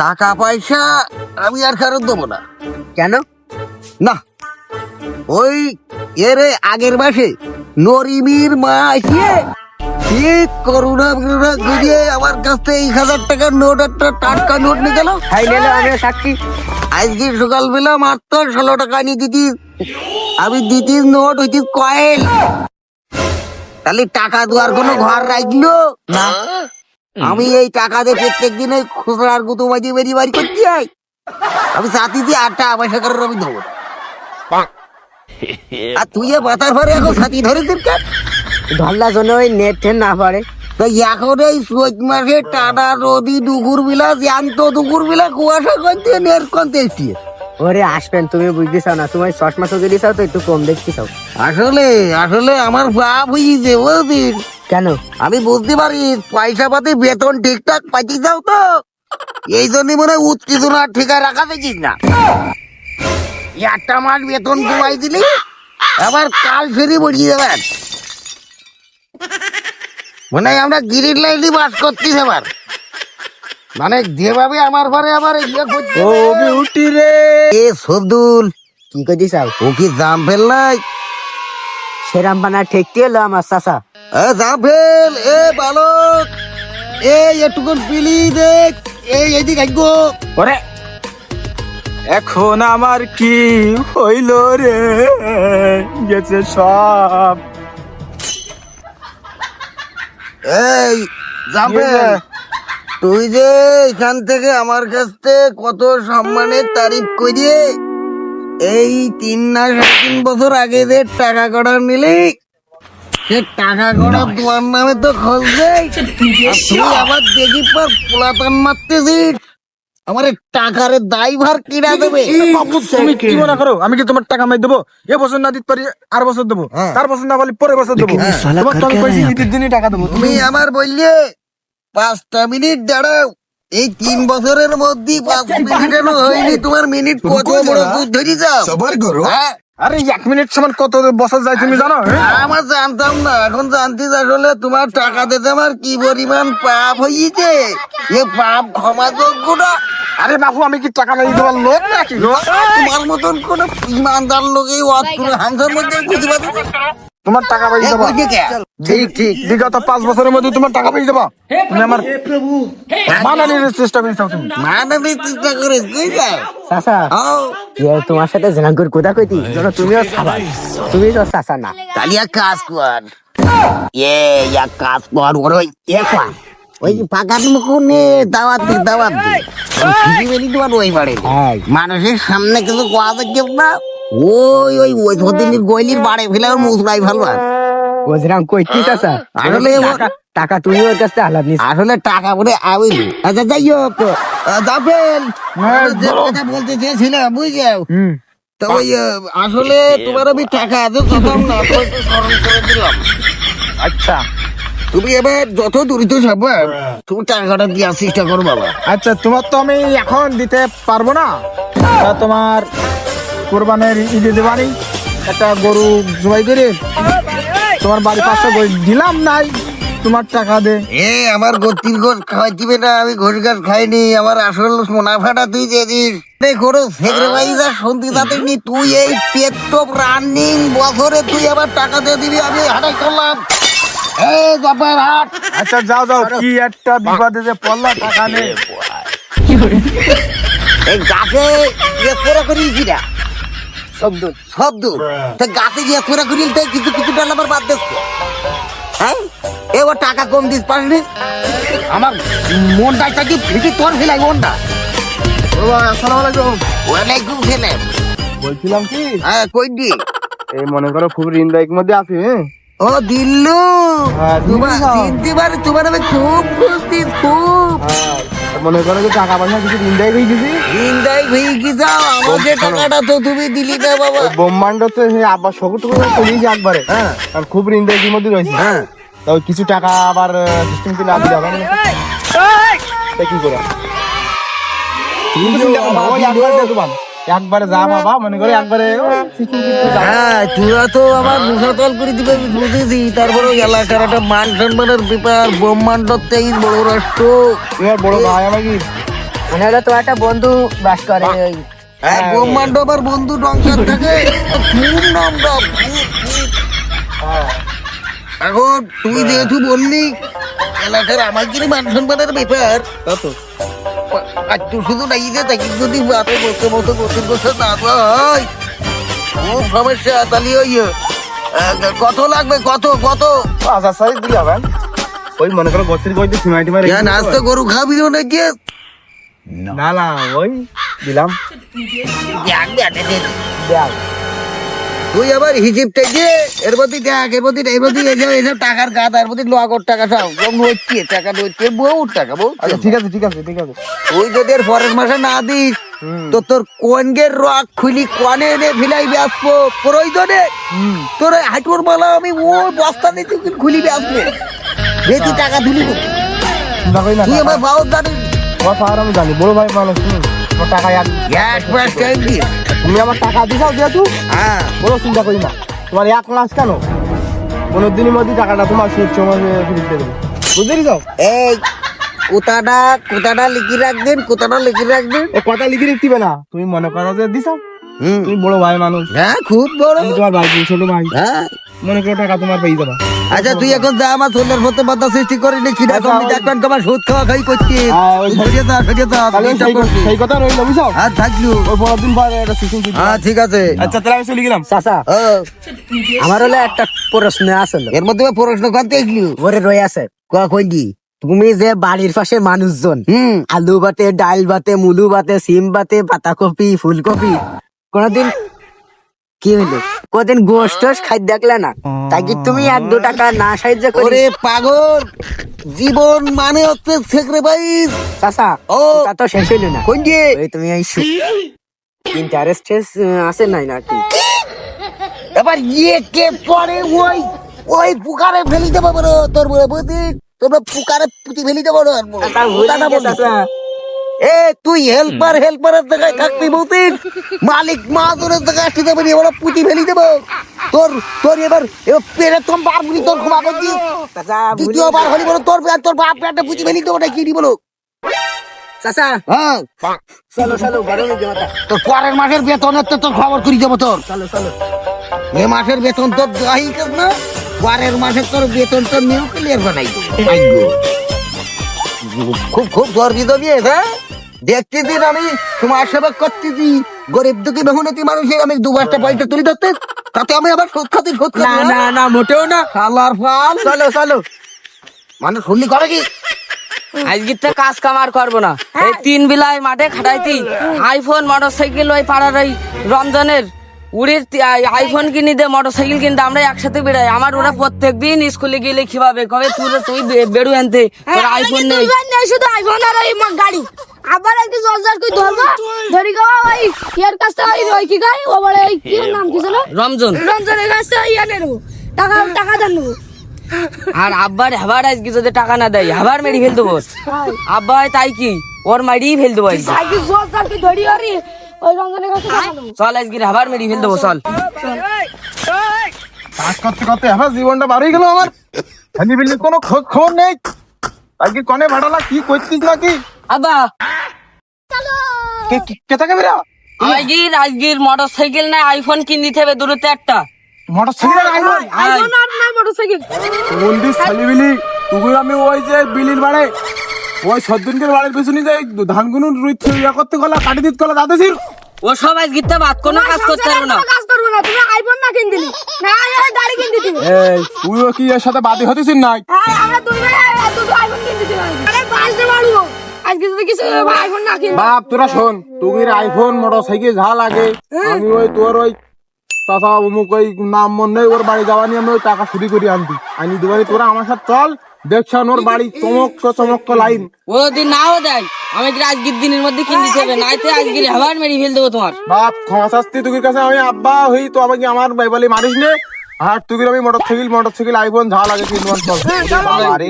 টাকা পয়সা আমি আর ফেরত দেবো না। কেন? না, ওই এর আগের মাসে নরিমির মা আসিয়ে ঠিক করুণা গুজিয়ে আমার কাছ থেকে 1,000 টাকার নোট, একটা টাটকা নোট নিয়ে গেল। হাই নিলো, আমিও সাক্ষী। আজকে সকালবেলা মাত্র 16 টাকা নিয়ে দিতিস, আমি দিতিস নোট হইতিস কয়েল। তাহলে টাকা দেওয়ার কোনো ঘর রাখলো না। আমি এই টাকা দিয়ে প্রত্যেক দিন ওই খুচরার গুতো বাজি বেরিয়ে বাড়ি করতে যাই। আমি সাথী দিয়ে 8 টাকা পয়সা করে আমি দেবো। আর তুই এ বাতার পরে এখন সাথী ধরে দিন কেন? ধরলার জন্য ওই নেট টেন না পারে। তো এখন এই চৈত মাসে টানা নদী দুপুর বেলা জ্যান্ত দুপুর বেলা কুয়াশা করতে নেট করতে এসছি। ওরে আসবেন, তুমি বুঝতে চাও না, তুমি চশমা চোখে দিছাও তো একটু কম দেখতে চাও। আসলে আসলে আমার বাপ হয়েছে বুঝছিস। কেন? আমি বুঝতে পারি পয়সা পাতি বেতন ঠিকঠাক পাইতে যাও তো, এই জন্যই মনে হয় উত্তেজনা ঠিকায় রাখা দেখিস না। একটা মাস বেতন কমাই দিলি আবার কাল ফেরি বসিয়ে যাবেন। মনে হয় আমরা গিরির লাইনে বাস করতিস আবার, মানে যেভাবে আমার ঘরে আবার ইয়ে করছে। ও বিউটি রে, এ সবদুল কি করে দিছাও? ও কি জাম ফেল নাই? সেরাম বানা ঠেকতে এলো আমার চাচা। জাম ফেল এ বালক, এই একটুকুন পিলি দেখ, এইদিক আইগো। ওরে এখন আমার কি হইল রে, গেছে সব। এই জাফের, তুই যে এখান থেকে আমার কাছ থেকে কত সম্মানের তারিফ করিয়ে এই 3 বছর আগে যে টাকা কড়া নিলি, সে টাকা কড়া তোমার নামে তো খোঁজ দেয়। আর তুই আবার দেখি পর পুলাতান মারতেছিস, আমার টাকার দায়ভার কিনা দেবে? তুমি কি মনে করো আমি কি তোমার টাকা মাই দেবো? এ বছর না দিতে পারি আর বছর দেবো, হ্যাঁ। তার বছর না পারলে পরের বছর দেবো। তোমার তো আমি কইছি ঈদের দিনই টাকা দেবো। তুমি আমার বললে 5টা মিনিট দাঁড়াও, এই 3 বছরের মধ্যে 5 মিনিটেরও হয়নি, তোমার মিনিট কত বড় দুধ ধরি যাও। হ্যাঁ, আরে 1 মিনিট সমান কত বছর যায় তুমি জানো? আমার জানতাম না, এখন জানতে আসলে তোমার টাকা দিতে আমার কি পরিমাণ পাপ হয়েছে। এ পাপ ক্ষমা যোগ্য না। আরে বাবু আমি কি টাকা মাই দেওয়ার লোক নাকি? তোমার মতন কোন ইমানদার লোকে হামসার মধ্যে বুঝতে পারছো? তোমার টাকা পাই দেবো। ঠিক ঠিক বিগত 5 বছরের মধ্যে তোমার টাকা পাই যাবা। তুমি আমার মানানির চেষ্টা করেছো তুমি। মানবিক চেষ্টা করে বুঝলে? চাচা, ও তোমার সাথে জেনাঙ্গুর কোথা কইতি জানো? তুমিও সাবাই, তুমি তো চাচা না। তাহলে এক কাজ কর, এক কাজ কর, ওই ওই পাকার মুখে দাওয়াত দি তোমার ওই বাড়ি মানুষের সামনে কিছু কোয়া দেখে না, ওই সতীনের গইলির বাড়ি ফেলে মুসরাই ফেলব। ও যেরাম কইতি চাচা, আসলে টাকা তুমি ওর কাছে আলাদ নিস। আসলে টাকা বলে আইনি। আচ্ছা যাই হোক, যাবেন যে কথা বলতে চেয়েছিলাম বুঝছো তো, ওই আসলে তোমার আমি টাকা এত যেতাম না, তো একটু স্মরণ করে দিলাম। আচ্ছা তুমি এবার যত দূরিত সম্ভব তুমি টাকাটা দেওয়ার চেষ্টা করো বাবা। আচ্ছা, তোমার তো আমি এখন দিতে পারবো না, তা তোমার কোরবানের ঈদে দেবানি একটা গরু জবাই করে তোমার বাড়ি 500 গরু দিলাম, নাই তোমার টাকা দে। আমার গতির ঘর খাওয়াই দিবে না, আমি ঘোষ গাছ খাইনি, আমার আসল মুনাফাটা তুই দিয়েছিস। কোনো সেক্রেটারি শুনতে তাতে নি, তুই এই পেট্রোপ রানিং বছরে তুই আবার টাকা দিয়ে দিবি, আমি হাটাই করলাম। হাট আচ্ছা যাও যাও, কি একটা বিপদে যে পড়লা, টাকা নেই। এই গাছে ইয়ে করে করিয়েছি না শব্দ শব্দ, গাছে গিয়ে করে করিল তাই কিছু কিছু ডাল আবার বাদ দিস। হ্যাঁ, এবার টাকা কম দিস পারলি, আমার মনটা কি ফিটি তোর ফেলাই মনটা। আসসালামু আলাইকুম। ওয়ালাইকুম সালাম। বলছিলাম কি, হ্যাঁ কই দি? এই মনে করো খুব ঋণদায়ক মধ্যে আছি। ও দিল্লু, হ্যাঁ, তোমার দিল্লু। চিনতে পারে, তোমার আমি খুব খুঁজছি খুব। মনে করো যে টাকা পয়সা কিছু ঋণদায়ক হয়ে গেছি। দিনদাই ভেঙে কি যাও, আমাকে টাকাটা তো তুমি দিলি না বাবা। ব্রহ্মাণ্ডতে আবার সকল চলিয়েছি একবারে। হ্যাঁ আর খুব ঋণদায়কের মধ্যে রয়েছে। হ্যাঁ, তো কিছু টাকা আবার সিস্টেম করে আগে যাবে কি করে একবারে যা বাবা, মনে করে একবারে হ্যাঁ, তোরা তো আমার মুসাতল করে দিবে আমি বুঝেছি। তারপরে এলাকার একটা মান সম্মানের ব্যাপার, ব্রহ্মাণ্ড 23 বড় রাষ্ট্র। তোমার বড় ভাই আমাকে মানে হলো তোমার একটা বন্ধু বাস করে ওই ব্রহ্মাণ্ড আমার বন্ধু ডঙ্কার থাকে খুব নামটা এখন তুই যেহেতু বললি এলাকার আমার যদি মান সম্মানের ব্যাপার আর তুই শুধু নাই যে তাকে যদি বাপে বসে মতো বসে বসে না হয় খুব সমস্যা তাহলে ওই কত লাগবে কত কত আচ্ছা সাইজ দিলে আবার ওই মনে করো গোত্রী কইতে সিমাইটি মারে আজ তো গরু খাবি নাকি না না ওই দিলাম দেখ তুই আবার হিসেবটা দিয়ে এর প্রতি দেখ এর প্রতি এর প্রতি এসব টাকার গাদ এর প্রতি লগর টাকা সব নইছে টাকা নইছে বহুত টাকা বহু আচ্ছা ঠিক আছে ঠিক আছে ঠিক আছে তুই যদি এর পরের মাসে না দিস তো তোর কোনগের রক খুলি কোনে এনে ফিলাই আসবো প্রয়োজনে তোর হাঁটুর মালা আমি ওই বস্তা নিতে খুলিবি আসবে বেশি টাকা তুলি চিন্তা করি না তুই আমার বাউর জানিস তোমার পাওয়ার আমি জানি বড় ভাই মানুষ তোমার টাকা এক মাস টাইম দিস তুমি আমার টাকা দিছাও যেহেতু হ্যাঁ কোনো চিন্তা করি না তোমার 1 মাস কেন 15 দিনের মধ্যে টাকাটা তোমার সুদ সময় ফিরিয়ে দেবে বুঝলি তো এই কোথাটা লিখি রাখবেন কোথাটা লিখি রাখবেন এ কথা লিখে রাখতিবে না তুমি মনে করো যে দিছাও তুমি বড় ভাই মানুষ হ্যাঁ খুব বড় আমি তোমার ভাই ছোট ভাই হ্যাঁ মনে করো টাকা তোমার পেয়ে যাবা আচ্ছা তুই এখন যা আমার ছোলের মতো বাধা সৃষ্টি করে নি কিনা আচ্ছা, তুমি দেখবেন তোমার সুদ খাওয়া খাই করছি ওই সরিয়ে যা তাহলে সেই কথা রইল বুঝছো আর থাকলু ওই 15 দিন পরে একটা সিস্টেম দিই হ্যাঁ ঠিক আছে আচ্ছা তাহলে আমি চলে গেলাম চাচা ও, আমার হলো একটা প্রশ্ন আসলো এর মধ্যে প্রশ্ন করতে আসলু ওরে রয়ে আছে কখন কি তুমি যে বাড়ির পাশে মানুষজন হুম আলু বাতে ডাল বাতে মুলু বাতে সিম বাতে পাতাকপি ফুলকপি কোনদিন কি হইলো কোনদিন গোশ টোস খাই দেখলে না তাই কি তুমি 1-2 টাকা না সাহায্য করে ওরে পাগল জীবন মানে হচ্ছে স্যাক্রিফাইস চাচা ও তা তো শেষ হইলো না কোন যে ওই তুমি এই ইন্টারেস্ট আছে নাই নাকি এবার ইয়ে কে পরে ওই পুকারে ফেলি দেবো বড় তোর বড় বুদ্ধি তোমরা পুকারে পুঁতি ফেলি দেবো না তা ভুলে গেছে, চাচা। এ তুই হেল্পারের জায়গায় থাকবি বলতি মালিক মাহাজনের জায়গায় আসতে দেবো ওরা পুঁতি ফেলি দেবো তোর এবার পেরে তোর বার বুঝি তোর ক্ষমা করছি চাচা ভুলে দ্বিতীয়বার হলি বলো তোর বাপ একটা পুঁতি ফেলি দেবো না কি দি বলো চাচা হ্যাঁ চলো চলো গরমে দেওয়াটা তোর পরের মাসের বেতনের তো তোর খবর করি দেবো তোর চলো চলো এ মাসের বেতন তোর দেওয়াই কাজ না পরের মাসের তোর বেতন তোর নিয়েও ক্লিয়ার বানাই দেবো খুব খুব গর্বিত বিয়ে হ্যাঁ দেখতেছি আমি সমাজ সেবা করতেছি গরিব দুঃখী মেহনতি মানুষের আমি 2-5টা পয়সা তুলে ধরতে তাতে আমি আবার সুদ খাতি না না না মোটেও না খালার ফাল চলো চলো মানে শুনলি করে কি আজকে তো কাজ কামার করবো না এই 3 বেলায় মাঠে খাটাইতি আইফোন মোটরসাইকেল ওই পাড়ার ওই রমজানের উড়ির আইফোন কিনে দে মোটরসাইকেল কিনতে আমরা একসাথে বেড়াই আমার ওরা প্রত্যেকদিন স্কুলে গেলে কিভাবে কবে তুই বেড়ু আনতে তোর আইফোন নেই শুধু আইফোন আর ওই গাড়ি আবার একটু জলজার কই ধরবো ধরি গাওয়া ওই ইয়ার কাছে ওই রই কি গাই ও বলে এই কি নাম কি ছিল রমজান রঞ্জনের কাছে ইয়া নেবো টাকা দেন নেবো আর আব্বার আবার আজকে যদি টাকা না দেয় আবার মেরি ফেল দেবো আব্বা তাই কি ওর মারিই ফেল দেবো আজকে আজকে জলজার কই ধরি আরে ওই রঞ্জনের কাছে টাকা নেবো চল আজকে আবার মেরি ফেল দেবো চল কাজ করতে করতে আমার জীবনটা বাড়ি গেল আমার খালি বিলি কোনো খবর নেই আজকে কনে ভাড়ালা কি করতিস নাকি আব্বা কে থাকে বেরা আজকের মোটরসাইকেল না আইফোন কিনে দিতে হবে দূরতে একটা মোটরসাইকেল আইবো আইফোন আর নাই মোটরসাইকেল মন্দির খালি বিলি তুই আমি ওই যে বিলির বাড়ে ওই সদ্দিনকের বাড়ির পেছনে যে ধানগুলো রুইতে ইয়া করতে গলা কাটি দিতে গলা দাদেছিস ও সব আজকে তো বাদ কোনো কাজ করতে পারবো না কাজ করবো না তুমি আইফোন না কিন দিলি না গাড়ি কিন দিতি এই তুইও কি এর সাথে বাদী হতেছিস নাই হ্যাঁ আমরা দুই ভাই দুটো আইফোন কিন দিতে পারি আরে বাসে মারবো আজকে যদি কিছু আইফোন না কিন বাপ তোরা শোন তুই আইফোন মোটরসাইকেল যা লাগে আমি ওই তোর ওই চাচা অমুক ওই নাম মন নেই ওর বাড়ি যাওয়া নিয়ে আমি ওই টাকা চুরি করে আনি দিবারি তোরা আমার সাথে চল দেখছেন ওর বাড়ি চমক লাইন ও যদি নাও দেয় আমাকে আজকের দিনের মধ্যে কিনে দিতে হবে নাইতে আজকের আবার মেরে ফেল দেবো তোমার বাপ ক্ষমা শাস্তি তুই কাছে আমি আব্বা হই তো আমাকে আমার বাইবালি মারিস নে আর তুই আমি মোটরসাইকেল আইফোন যা লাগে কিনবান চল আরে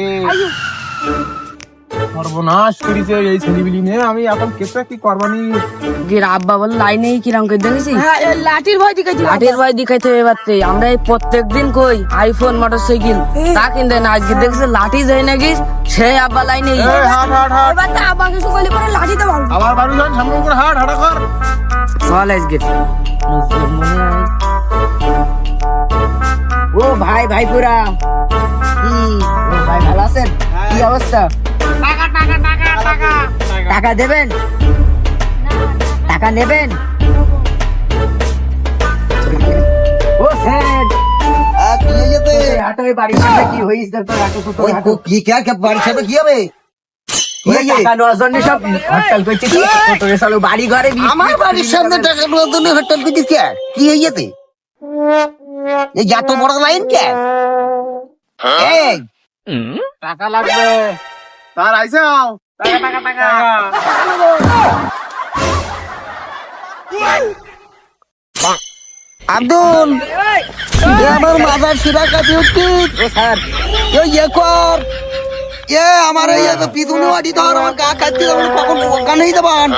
সর্বনাশ করেছে এই ছেলেবিলি নিয়ে, আমি এখন কেসটা কি করবানি। গির আব্বা বলে লাইনে কিরাম করে দেখেছি হ্যাঁ এই লাঠির ভয় দেখাইছি লাঠের ভয় দেখাইতে হবে এবারে। আমরা এই প্রত্যেক দিন কই আইফোন মোটরসাইকেল তা কিনতে না, আজকে দেখছি লাঠি যাই নাকি সেই আব্বা লাইনে। এই হাট হাট হাট, এবার তো আব্বা কিছু করলে পরে লাঠিতে মারবো। আমার বাড়ি যান সামনে করে হাট হাটা কর। চল আজকে ও ভাই ভাইপুরা কি ও ভাই ভালো আছেন? কি অবস্থা? টাকা দেবেন? টাকা নেবেন? ও স্যার কি হয়েছে? হাঁটো, এই বাড়ির সামনে কি হয়েছে দেখো, হাঁটো তো ওই হাঁটো। কি কে বাড়ির সাথে কি হবে? কি ওই হয়েছে? টাকা নেওয়ার জন্য সব হরতাল করছে, কি টোটোরে চালু বাড়ি ঘরে আমার বাড়ির সামনে টাকা নেওয়ার জন্য হরতাল করছিস কে? কি হয়েছে? এই এত বড় লাইন কে? এই টাকা লাগবে তার আইসাও, টাকা টাকা টাকা। আব্দুল, এ আমার মাথার শিরা কাটে উঠছি। ও স্যার ইয়ে কর, আমার এই পিছনে আটি ধর, আমার গা কাটছে, আমার কখন অজ্ঞান হয়ে যাবান।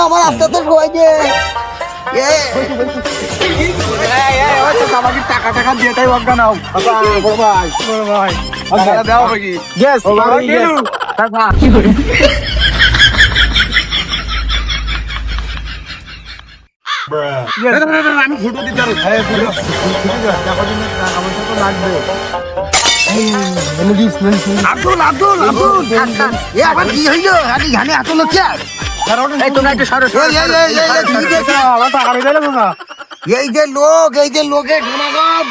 আমার আস্তে আস্তে শোয়াই দে। আমাকে টাকা টাকা দিয়ে তাই অজ্ঞান হও। বড় ভাই বড় ভাই টাকা দাও নাকি? গ্যাস আমি ফটো দিতে পারবো। আব্দুল আব্দুল আব্দুল, এ আবার কি হইলো? খালি ঘানে এত লোক কে? এই তোমরা একটু সরো সরো, সরো। কি দেখছি? আমার টাকা দিতে হবে না। এই যে লোকের ঘনাগম,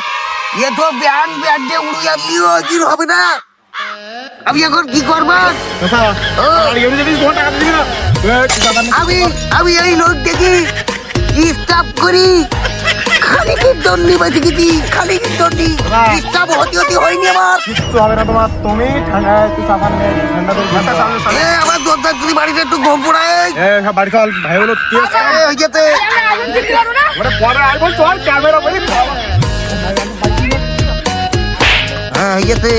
এ তো ব্যান দিয়ে উড়িয়ে দিও, কি হবে না? আমি এখন কি করবো? আমি এই লোক দেখি স্টাফ করি, খালি কি দন্ডি বাঁচি গেছি, খালি কি দন্ডি স্টাফ হতে হয়নি আমার। কিচ্ছু হবে না তোমার, তুমি ঠান্ডা একটু সাবান নে, ঠান্ডা করে আমার দরজার যদি বাড়িতে একটু ঘুম পড়ায় বাড়ি চল ভাই হলো কি আছে? হয়ে যেতে। আগুন দিতে পারবো না। ওরে পরে আইবো, চল ক্যামেরা করে হ্যাঁ হয়ে যেতে।